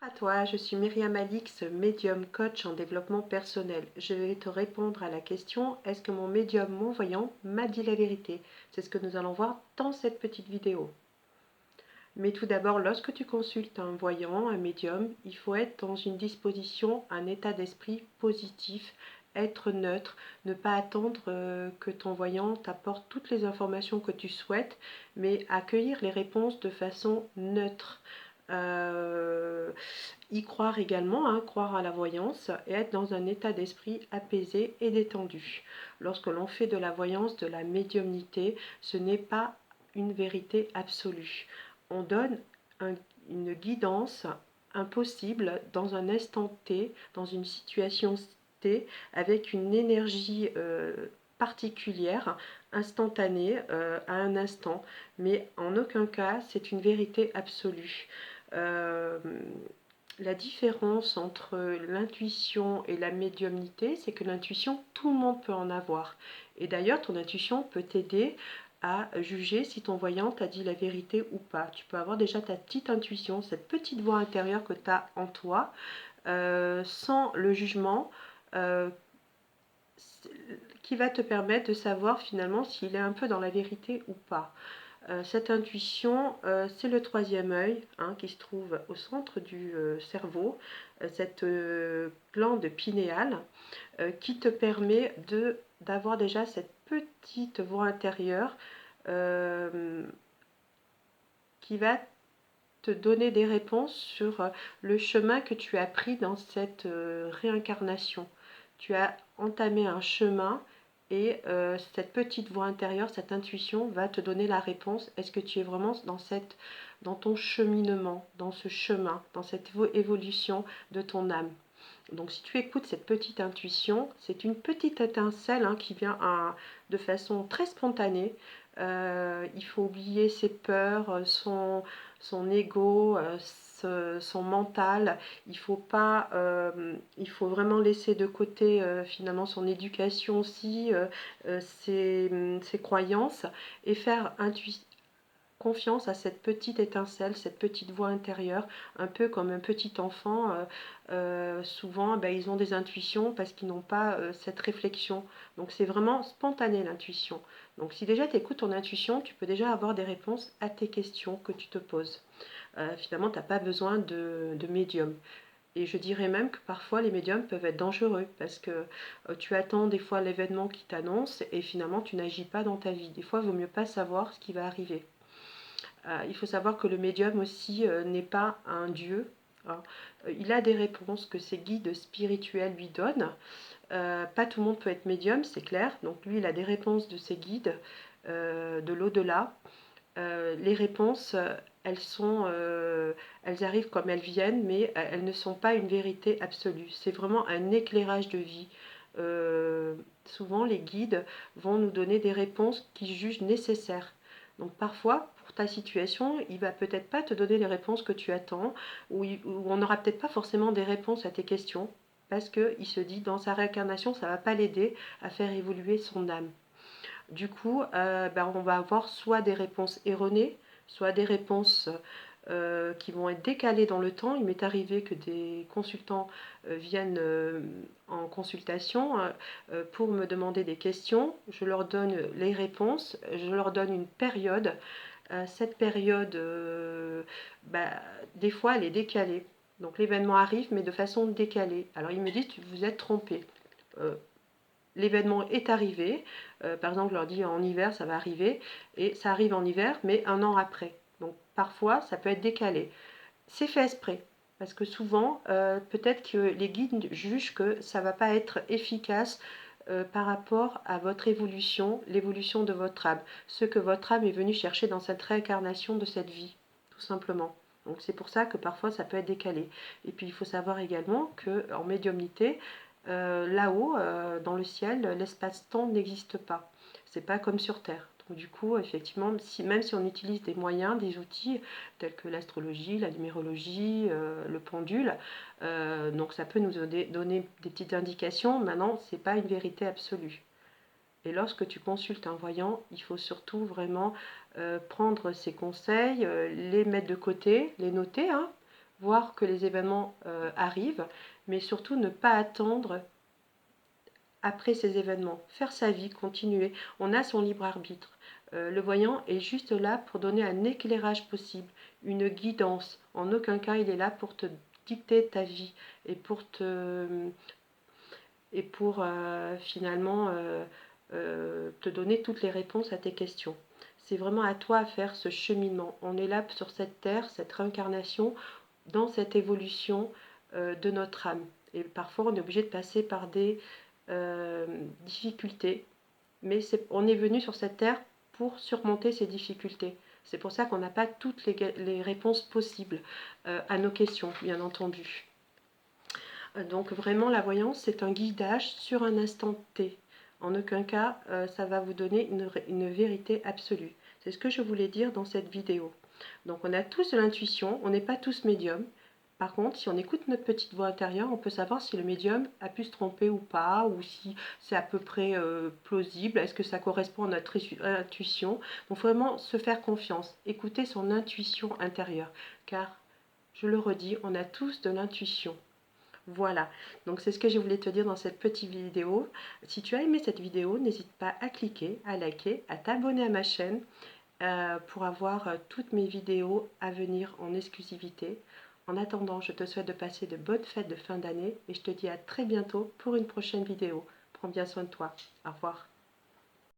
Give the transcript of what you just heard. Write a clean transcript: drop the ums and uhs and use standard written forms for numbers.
À toi, je suis Myriam Alix, médium coach en développement personnel. Je vais te répondre à la question: est-ce que mon médium, mon voyant, m'a dit la vérité? C'est ce que nous allons voir dans cette petite vidéo. Mais tout d'abord, lorsque tu consultes un voyant, un médium, il faut être dans une disposition, un état d'esprit positif, être neutre, ne pas attendre que ton voyant t'apporte toutes les informations que tu souhaites, mais accueillir les réponses de façon neutre. Y croire également, hein, croire à la voyance et être dans un état d'esprit apaisé et détendu. Lorsque l'on fait de la voyance, de la médiumnité, ce n'est pas une vérité absolue. On donne une guidance impossible dans un instant T, dans une situation T, avec une énergie particulière, instantanée, à un instant, mais en aucun cas c'est une vérité absolue. La différence entre l'intuition et la médiumnité, c'est que l'intuition, tout le monde peut en avoir. Et d'ailleurs, ton intuition peut t'aider à juger si ton voyant t'a dit la vérité ou pas. Tu peux avoir déjà ta petite intuition, cette petite voix intérieure que tu as en toi, sans le jugement, qui va te permettre de savoir finalement s'il est un peu dans la vérité ou pas. Cette intuition, c'est le troisième œil, hein, qui se trouve au centre du cerveau, cette glande pinéale qui te permet d'avoir déjà cette petite voix intérieure qui va te donner des réponses sur le chemin que tu as pris dans cette réincarnation. Tu as entamé un chemin et cette petite voix intérieure, cette intuition va te donner la réponse. Est-ce que tu es vraiment dans ton cheminement, dans ce chemin, dans cette évolution de ton âme? Donc si tu écoutes cette petite intuition, c'est une petite étincelle, hein, qui vient de façon très spontanée. Il faut oublier ses peurs, son ego, son mental. Il faut vraiment laisser de côté finalement son éducation aussi, ses croyances, et faire confiance à cette petite étincelle, cette petite voix intérieure, un peu comme un petit enfant. Souvent, ils ont des intuitions parce qu'ils n'ont pas cette réflexion. Donc c'est vraiment spontané l'intuition. Donc si déjà tu écoutes ton intuition, tu peux déjà avoir des réponses à tes questions que tu te poses. Finalement, tu n'as pas besoin de médium. Et je dirais même que parfois les médiums peuvent être dangereux parce que tu attends des fois l'événement qui t'annonce et finalement tu n'agis pas dans ta vie. Des fois, il vaut mieux pas savoir ce qui va arriver. Il faut savoir que le médium aussi n'est pas un dieu, hein. Il a des réponses que ses guides spirituels lui donnent. Pas tout le monde peut être médium, c'est clair. Donc lui, il a des réponses de ses guides de l'au-delà. Les réponses, elles arrivent comme elles viennent, mais elles ne sont pas une vérité absolue. C'est vraiment un éclairage de vie. Souvent, les guides vont nous donner des réponses qu'ils jugent nécessaires. Donc parfois, pour ta situation, il va peut-être pas te donner les réponses que tu attends, ou on n'aura peut-être pas forcément des réponses à tes questions, parce qu'il se dit dans sa réincarnation, ça ne va pas l'aider à faire évoluer son âme. Du coup, on va avoir soit des réponses erronées, soit des réponses qui vont être décalées dans le temps. Il m'est arrivé que des consultants viennent en consultation pour me demander des questions. Je leur donne les réponses, je leur donne une période. Cette période, des fois, elle est décalée. Donc l'événement arrive, mais de façon décalée. Alors ils me disent: vous êtes trompé. L'événement est arrivé, par exemple, je leur dis en hiver ça va arriver, et ça arrive en hiver, mais un an après. Donc parfois ça peut être décalé. C'est fait exprès, parce que souvent, peut-être que les guides jugent que ça ne va pas être efficace par rapport à votre évolution, l'évolution de votre âme, ce que votre âme est venue chercher dans cette réincarnation de cette vie, tout simplement. Donc c'est pour ça que parfois ça peut être décalé. Et puis il faut savoir également qu'en médiumnité, là-haut, dans le ciel, l'espace-temps n'existe pas. C'est pas comme sur Terre. Donc du coup, effectivement, même si on utilise des moyens, des outils tels que l'astrologie, la numérologie, le pendule, donc ça peut nous donner des petites indications. Maintenant, c'est pas une vérité absolue. Et lorsque tu consultes un voyant, il faut surtout vraiment prendre ses conseils, les mettre de côté, les noter, hein, voir que les événements arrivent, mais surtout ne pas attendre après ces événements. Faire sa vie, continuer. On a son libre arbitre. Le voyant est juste là pour donner un éclairage possible, une guidance. En aucun cas, il est là pour te dicter ta vie et pour finalement te donner toutes les réponses à tes questions. C'est vraiment à toi à faire ce cheminement. On est là sur cette terre, cette réincarnation, dans cette évolution de notre âme. Et parfois, on est obligé de passer par des difficultés, mais on est venu sur cette terre pour surmonter ces difficultés. C'est pour ça qu'on n'a pas toutes les réponses possibles à nos questions, bien entendu. Donc vraiment, la voyance, c'est un guidage sur un instant T. En aucun cas, ça va vous donner une vérité absolue. C'est ce que je voulais dire dans cette vidéo. Donc on a tous de l'intuition, on n'est pas tous médiums. Par contre, si on écoute notre petite voix intérieure, on peut savoir si le médium a pu se tromper ou pas, ou si c'est à peu près plausible, est-ce que ça correspond à notre intuition. Donc vraiment se faire confiance, écouter son intuition intérieure, car, je le redis, on a tous de l'intuition. Voilà, donc c'est ce que je voulais te dire dans cette petite vidéo. Si tu as aimé cette vidéo, n'hésite pas à cliquer, à liker, à t'abonner à ma chaîne pour avoir toutes mes vidéos à venir en exclusivité. En attendant, je te souhaite de passer de bonnes fêtes de fin d'année et je te dis à très bientôt pour une prochaine vidéo. Prends bien soin de toi. Au revoir.